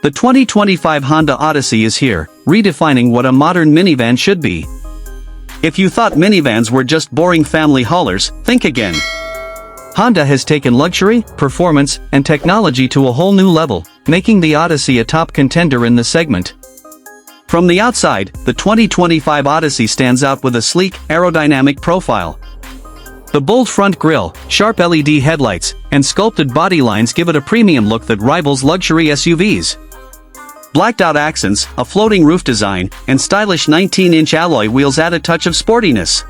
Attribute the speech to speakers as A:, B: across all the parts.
A: The 2025 Honda Odyssey is here, redefining what a modern minivan should be. If you thought minivans were just boring family haulers, think again. Honda has taken luxury, performance, and technology to a whole new level, making the Odyssey a top contender in the segment. From the outside, the 2025 Odyssey stands out with a sleek, aerodynamic profile. The bold front grille, sharp LED headlights, and sculpted body lines give it a premium look that rivals luxury SUVs. Blacked-out accents, a floating roof design, and stylish 19-inch alloy wheels add a touch of sportiness.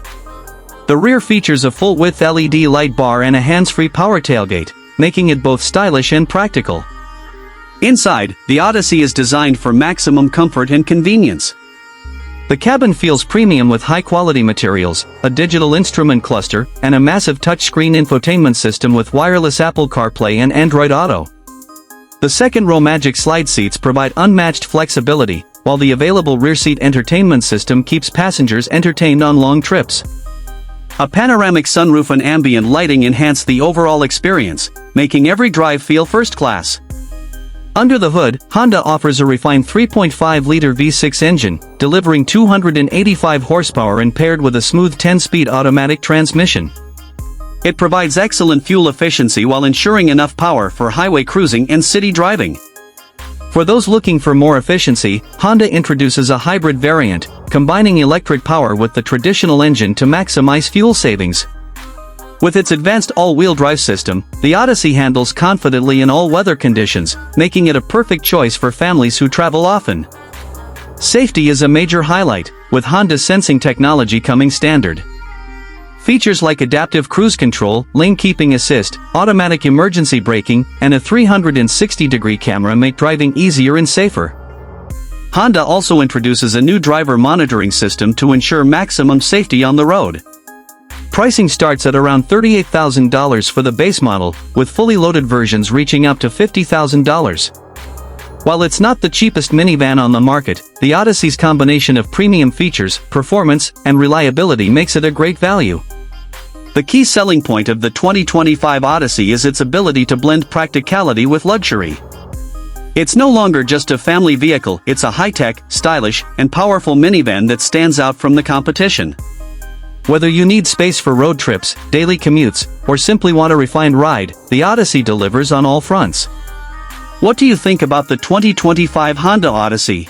A: The rear features a full-width LED light bar and a hands-free power tailgate, making it both stylish and practical. Inside, the Odyssey is designed for maximum comfort and convenience. The cabin feels premium with high-quality materials, a digital instrument cluster, and a massive touchscreen infotainment system with wireless Apple CarPlay and Android Auto. The second-row Magic Slide seats provide unmatched flexibility, while the available rear-seat entertainment system keeps passengers entertained on long trips. A panoramic sunroof and ambient lighting enhance the overall experience, making every drive feel first-class. Under the hood, Honda offers a refined 3.5-liter V6 engine, delivering 285 horsepower and paired with a smooth 10-speed automatic transmission. It provides excellent fuel efficiency while ensuring enough power for highway cruising and city driving. For those looking for more efficiency, Honda introduces a hybrid variant, combining electric power with the traditional engine to maximize fuel savings. With its advanced all-wheel drive system, the Odyssey handles confidently in all weather conditions, making it a perfect choice for families who travel often. Safety is a major highlight, with Honda's sensing technology coming standard. Features like adaptive cruise control, lane keeping assist, automatic emergency braking, and a 360-degree camera make driving easier and safer. Honda also introduces a new driver monitoring system to ensure maximum safety on the road. Pricing starts at around $38,000 for the base model, with fully loaded versions reaching up to $50,000. While it's not the cheapest minivan on the market, the Odyssey's combination of premium features, performance, and reliability makes it a great value. The key selling point of the 2025 Odyssey is its ability to blend practicality with luxury. It's no longer just a family vehicle, it's a high-tech, stylish, and powerful minivan that stands out from the competition. Whether you need space for road trips, daily commutes, or simply want a refined ride, the Odyssey delivers on all fronts. What do you think about the 2025 Honda Odyssey?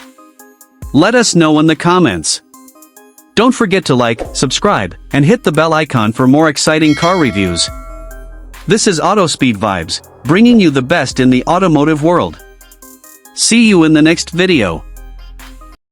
A: Let us know in the comments. Don't forget to like, subscribe, and hit the bell icon for more exciting car reviews. This is AutoSpeed Vibes, bringing you the best in the automotive world. See you in the next video.